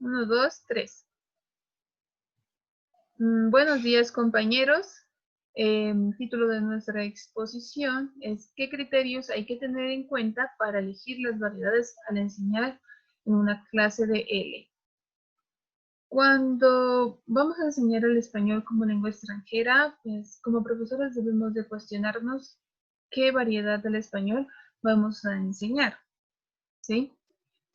Uno, dos, tres. Buenos días, compañeros. Título de nuestra exposición es ¿qué criterios hay que tener en cuenta para elegir las variedades al enseñar en una clase de L? Cuando vamos a enseñar el español como lengua extranjera, pues como profesores debemos de cuestionarnos qué variedad del español vamos a enseñar, ¿sí?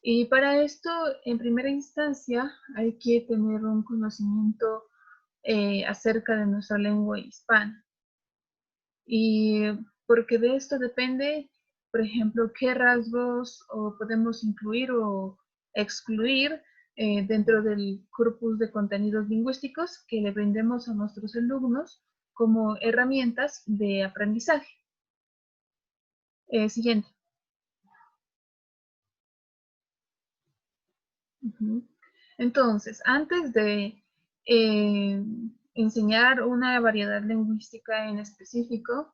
Y para esto, en primera instancia, hay que tener un conocimiento acerca de nuestra lengua hispana. Y porque de esto depende, por ejemplo, qué rasgos podemos incluir o excluir dentro del corpus de contenidos lingüísticos que le brindemos a nuestros alumnos como herramientas de aprendizaje. Siguiente. Entonces, antes de eh, enseñar una variedad lingüística en específico,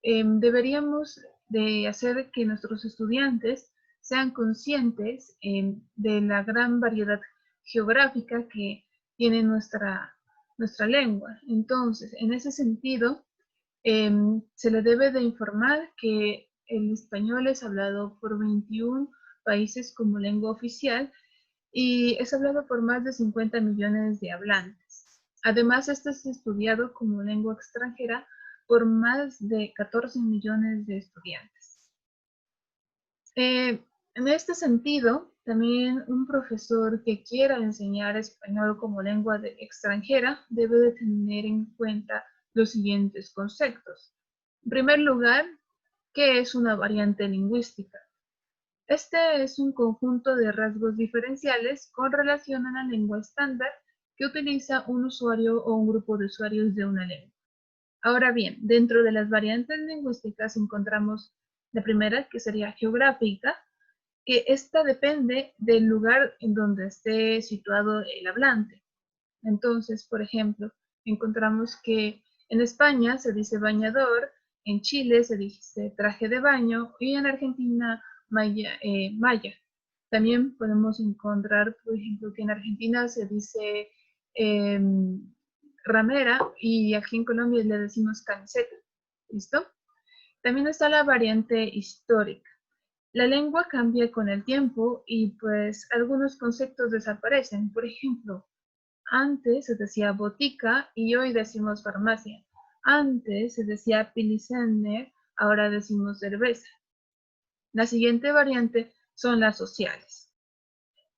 deberíamos de hacer que nuestros estudiantes sean conscientes de la gran variedad geográfica que tiene nuestra lengua. Entonces, en ese sentido, se le debe de informar que el español es hablado por 21 países como lengua oficial y es hablado por más de 50 millones de hablantes. Además, este es estudiado como lengua extranjera por más de 14 millones de estudiantes. En este sentido, también un profesor que quiera enseñar español como lengua extranjera debe de tener en cuenta los siguientes conceptos. En primer lugar, ¿qué es una variante lingüística? Este es un conjunto de rasgos diferenciales con relación a la lengua estándar que utiliza un usuario o un grupo de usuarios de una lengua. Ahora bien, dentro de las variantes lingüísticas encontramos la primera, que sería geográfica, que esta depende del lugar en donde esté situado el hablante. Entonces, por ejemplo, encontramos que en España se dice bañador, en Chile se dice traje de baño y en Argentina malla. También podemos encontrar, por ejemplo, que en Argentina se dice eh, ramera y aquí en Colombia le decimos camiseta. ¿Listo? También está la variante histórica. La lengua cambia con el tiempo y pues algunos conceptos desaparecen. Por ejemplo, antes se decía botica y hoy decimos farmacia. Antes se decía pilicender, ahora decimos cerveza. La siguiente variante son las sociales.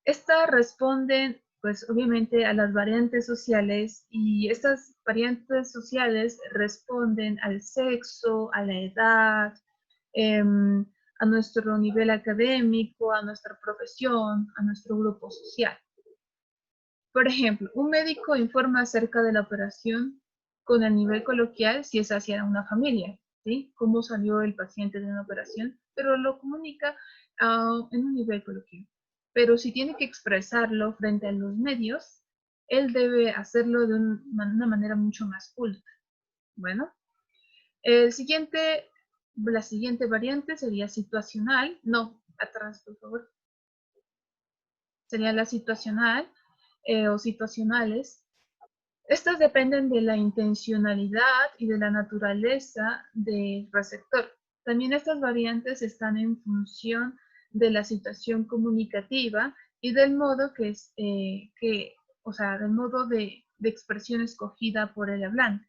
Estas responden, pues obviamente, a las variantes sociales y estas variantes sociales responden al sexo, a la edad, a nuestro nivel académico, a nuestra profesión, a nuestro grupo social. Por ejemplo, un médico informa acerca de la operación con el nivel coloquial si es hacia una familia, ¿sí? Cómo salió el paciente de una operación, pero lo comunica en un nivel coloquial. Pero si tiene que expresarlo frente a los medios, él debe hacerlo de una manera mucho más culta. Bueno, la siguiente variante sería situacional. No, atrás, por favor. Sería la situacional o situacionales. Estas dependen de la intencionalidad y de la naturaleza del receptor. También estas variantes están en función de la situación comunicativa y del modo del modo de expresión escogida por el hablante.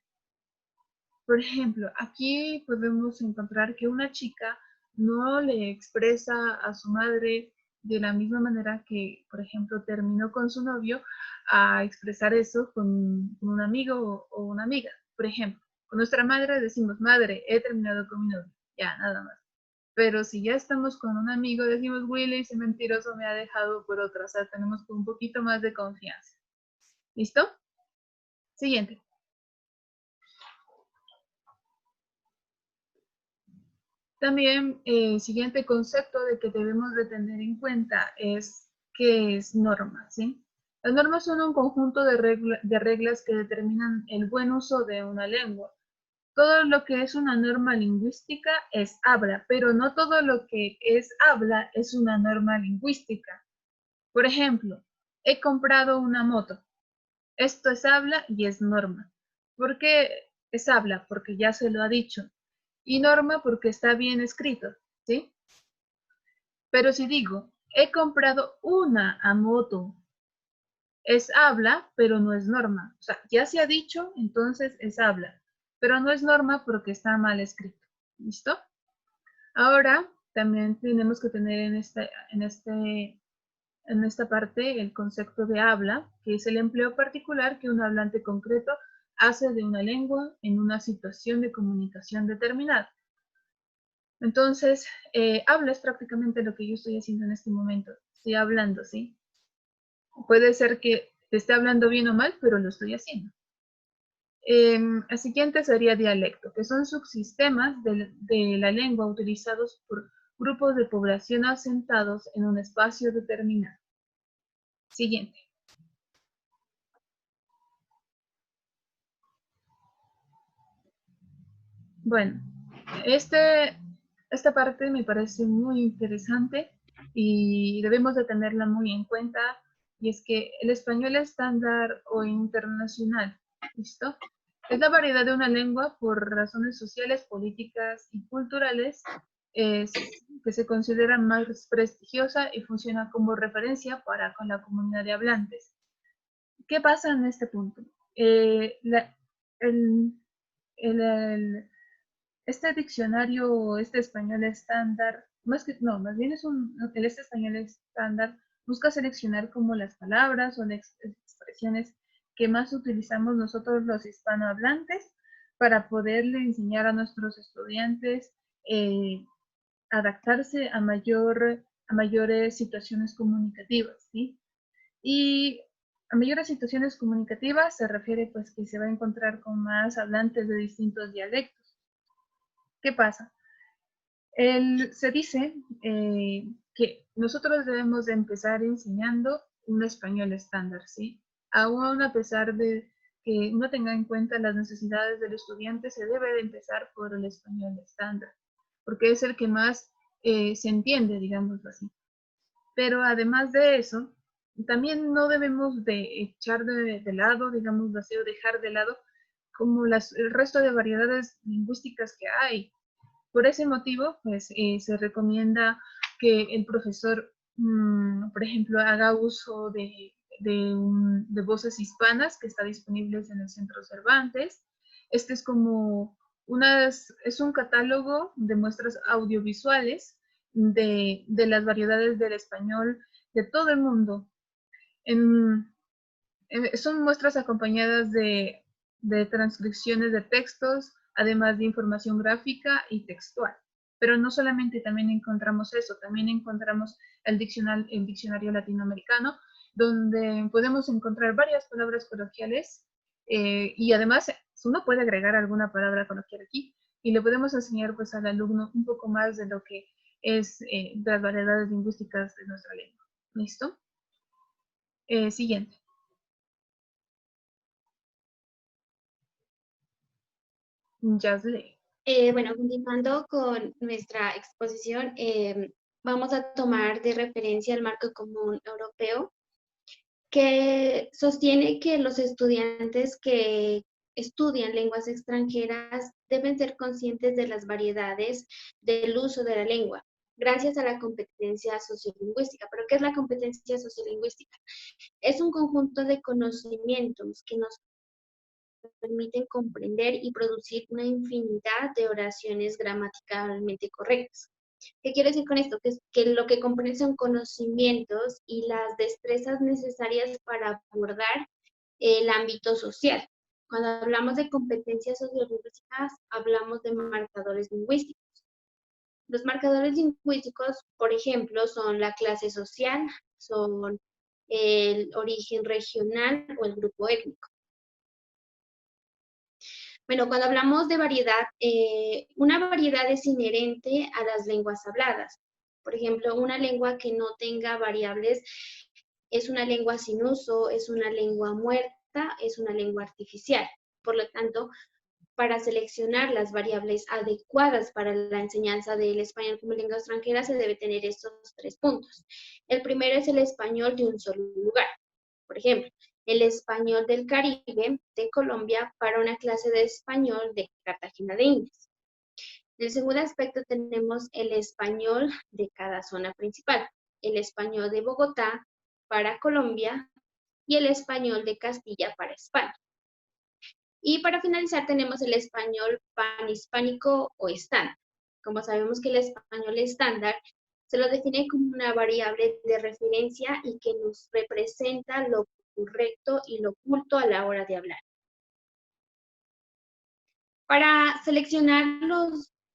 Por ejemplo, aquí podemos encontrar que una chica no le expresa a su madre de la misma manera que, por ejemplo, terminó con su novio a expresar eso con un amigo o una amiga. Por ejemplo, con nuestra madre decimos, madre, he terminado con mi novio. Ya, nada más. Pero si ya estamos con un amigo, decimos, Willy, ese mentiroso me ha dejado por otra. O sea, tenemos un poquito más de confianza. ¿Listo? Siguiente. También el siguiente concepto de que debemos de tener en cuenta es qué es norma, ¿sí? Las normas son un conjunto de reglas que determinan el buen uso de una lengua. Todo lo que es una norma lingüística es habla, pero no todo lo que es habla es una norma lingüística. Por ejemplo, he comprado una moto. Esto es habla y es norma. ¿Por qué es habla? Porque ya se lo ha dicho. Y norma porque está bien escrito, ¿sí? Pero si digo, he comprado una moto, es habla, pero no es norma. O sea, ya se ha dicho, entonces es habla, pero no es norma porque está mal escrito. ¿Listo? Ahora también tenemos que tener en esta parte el concepto de habla, que es el empleo particular que un hablante concreto hace de una lengua en una situación de comunicación determinada. Entonces, habla es prácticamente lo que yo estoy haciendo en este momento. Estoy hablando, ¿sí? Puede ser que te esté hablando bien o mal, pero lo estoy haciendo. El siguiente sería dialecto, que son subsistemas de la lengua utilizados por grupos de población asentados en un espacio determinado. Siguiente. Bueno, esta parte me parece muy interesante y debemos de tenerla muy en cuenta, y es que el español estándar o internacional, ¿listo? Es la variedad de una lengua por razones sociales, políticas y culturales que se considera más prestigiosa y funciona como referencia para con la comunidad de hablantes. ¿Qué pasa en este punto? El, el este diccionario, este español estándar, más bien este español estándar busca seleccionar como las palabras o las expresiones que más utilizamos nosotros los hispanohablantes para poderle enseñar a nuestros estudiantes eh, adaptarse a mayores situaciones comunicativas, ¿sí? Y a mayores situaciones comunicativas se refiere pues que se va a encontrar con más hablantes de distintos dialectos. ¿Qué pasa? Se dice que nosotros debemos de empezar enseñando un español estándar, ¿sí? Aún a pesar de que no tenga en cuenta las necesidades del estudiante, se debe de empezar por el español estándar, porque es el que más se entiende, digámoslo así. Pero además de eso, también no debemos de echar de lado, digamos así, o dejar de lado como el resto de variedades lingüísticas que hay. Por ese motivo, pues se recomienda que el profesor, por ejemplo, haga uso de voces hispanas que están disponibles en el Centro Cervantes. Este es como es un catálogo de muestras audiovisuales de las variedades del español de todo el mundo. En, Son muestras acompañadas de transcripciones de textos, además de información gráfica y textual. Pero no solamente también encontramos eso, también encontramos el diccionario latinoamericano, donde podemos encontrar varias palabras coloquiales y además uno puede agregar alguna palabra coloquial aquí y le podemos enseñar pues al alumno un poco más de lo que es las variedades lingüísticas de nuestra lengua. ¿Listo? Siguiente. Yazle. Bueno, continuando con nuestra exposición, vamos a tomar de referencia el marco común europeo, que sostiene que los estudiantes que estudian lenguas extranjeras deben ser conscientes de las variedades del uso de la lengua, gracias a la competencia sociolingüística. ¿Pero qué es la competencia sociolingüística? Es un conjunto de conocimientos que nos permiten comprender y producir una infinidad de oraciones gramaticalmente correctas. ¿Qué quiero decir con esto? Que lo que comprende son conocimientos y las destrezas necesarias para abordar el ámbito social. Cuando hablamos de competencias sociolingüísticas, hablamos de marcadores lingüísticos. Los marcadores lingüísticos, por ejemplo, son la clase social, son el origen regional o el grupo étnico. Bueno, cuando hablamos de variedad, una variedad es inherente a las lenguas habladas. Por ejemplo, una lengua que no tenga variables es una lengua sin uso, es una lengua muerta, es una lengua artificial. Por lo tanto, para seleccionar las variables adecuadas para la enseñanza del español como lengua extranjera se debe tener estos 3 puntos. El primero es el español de un solo lugar. Por ejemplo, el español del Caribe de Colombia para una clase de español de Cartagena de Indias. En el segundo aspecto tenemos el español de cada zona principal, el español de Bogotá para Colombia y el español de Castilla para España. Y para finalizar tenemos el español panhispánico o estándar. Como sabemos que el español estándar se lo define como una variable de referencia y que nos representa lo correcto y lo oculto a la hora de hablar. Para seleccionar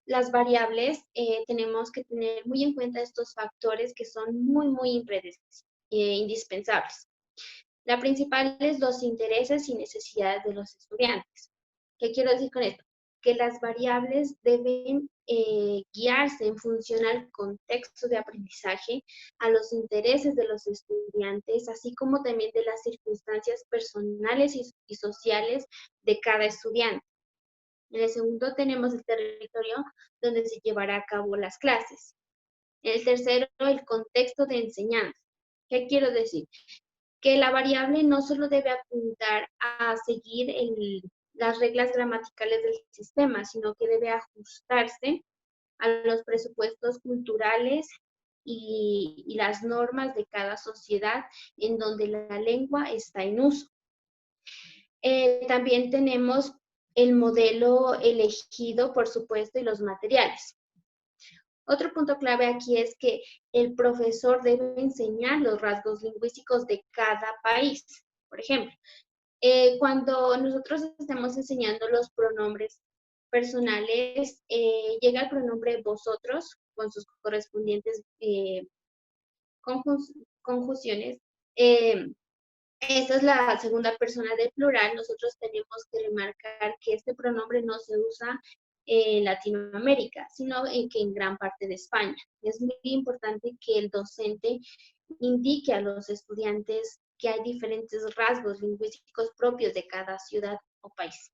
las variables, tenemos que tener muy en cuenta estos factores que son muy indispensables. La principal es los intereses y necesidades de los estudiantes. ¿Qué quiero decir con esto? Que las variables deben guiarse en función al contexto de aprendizaje, a los intereses de los estudiantes, así como también de las circunstancias personales y sociales de cada estudiante. En el segundo tenemos el territorio donde se llevará a cabo las clases. En el tercero, el contexto de enseñanza. ¿Qué quiero decir? Que la variable no solo debe apuntar a seguir las reglas gramaticales del sistema, sino que debe ajustarse a los presupuestos culturales y las normas de cada sociedad en donde la lengua está en uso. También tenemos el modelo elegido, por supuesto, y los materiales. Otro punto clave aquí es que el profesor debe enseñar los rasgos lingüísticos de cada país. Por ejemplo, cuando nosotros estamos enseñando los pronombres personales, llega el pronombre vosotros con sus correspondientes conjunciones. Esta es la segunda persona del plural. Nosotros tenemos que remarcar que este pronombre no se usa en Latinoamérica, sino que en gran parte de España. Es muy importante que el docente indique a los estudiantes que hay diferentes rasgos lingüísticos propios de cada ciudad o país.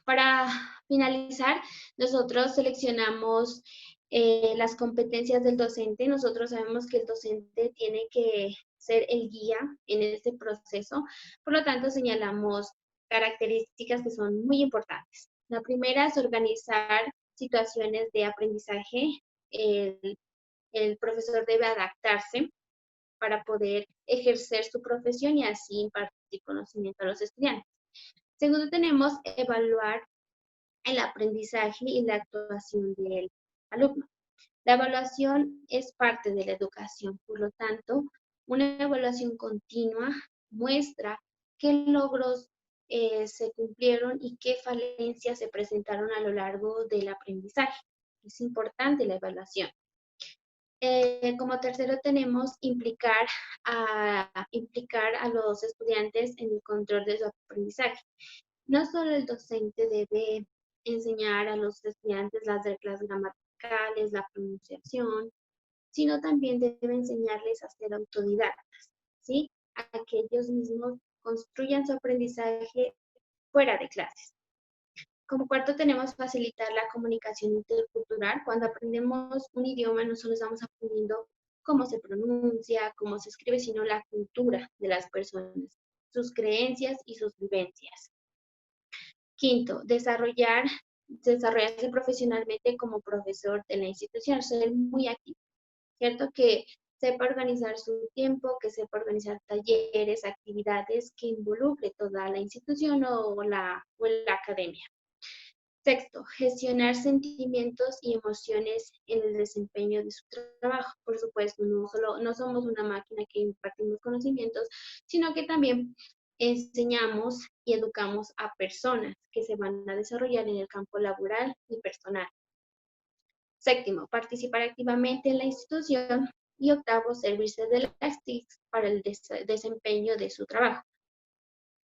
Para finalizar, nosotros seleccionamos las competencias del docente. Nosotros sabemos que el docente tiene que ser el guía en este proceso, por lo tanto señalamos características que son muy importantes. La primera es organizar situaciones de aprendizaje. El profesor debe adaptarse para poder ejercer su profesión y así impartir conocimiento a los estudiantes. Segundo, tenemos evaluar el aprendizaje y la actuación del alumno. La evaluación es parte de la educación, por lo tanto, una evaluación continua muestra qué logros se cumplieron y qué falencias se presentaron a lo largo del aprendizaje. Es importante la evaluación. Como tercero tenemos implicar a los estudiantes en el control de su aprendizaje. No solo el docente debe enseñar a los estudiantes las reglas gramaticales, la pronunciación, sino también debe enseñarles a ser autodidactas, ¿sí? A que ellos mismos construyan su aprendizaje fuera de clases. Como cuarto tenemos facilitar la comunicación intercultural. Cuando aprendemos un idioma no solo estamos aprendiendo cómo se pronuncia, cómo se escribe, sino la cultura de las personas, sus creencias y sus vivencias. Quinto, desarrollarse profesionalmente como profesor de la institución, ser muy activo, ¿cierto? Que sepa organizar su tiempo, que sepa organizar talleres, actividades que involucre toda la institución o la academia. Sexto, gestionar sentimientos y emociones en el desempeño de su trabajo. Por supuesto, no somos una máquina que impartimos conocimientos, sino que también enseñamos y educamos a personas que se van a desarrollar en el campo laboral y personal. Séptimo, participar activamente en la institución. Y octavo, servirse de las TICs para el desempeño de su trabajo.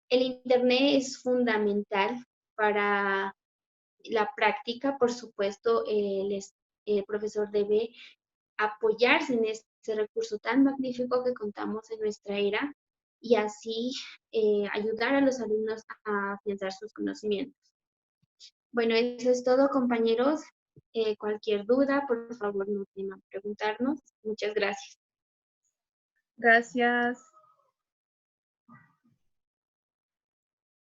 El Internet es fundamental para la práctica. Por supuesto, el profesor debe apoyarse en este recurso tan magnífico que contamos en nuestra era y así ayudar a los alumnos a afianzar sus conocimientos. Bueno, eso es todo, compañeros. Cualquier duda, por favor, no teman preguntarnos. Muchas gracias. Gracias.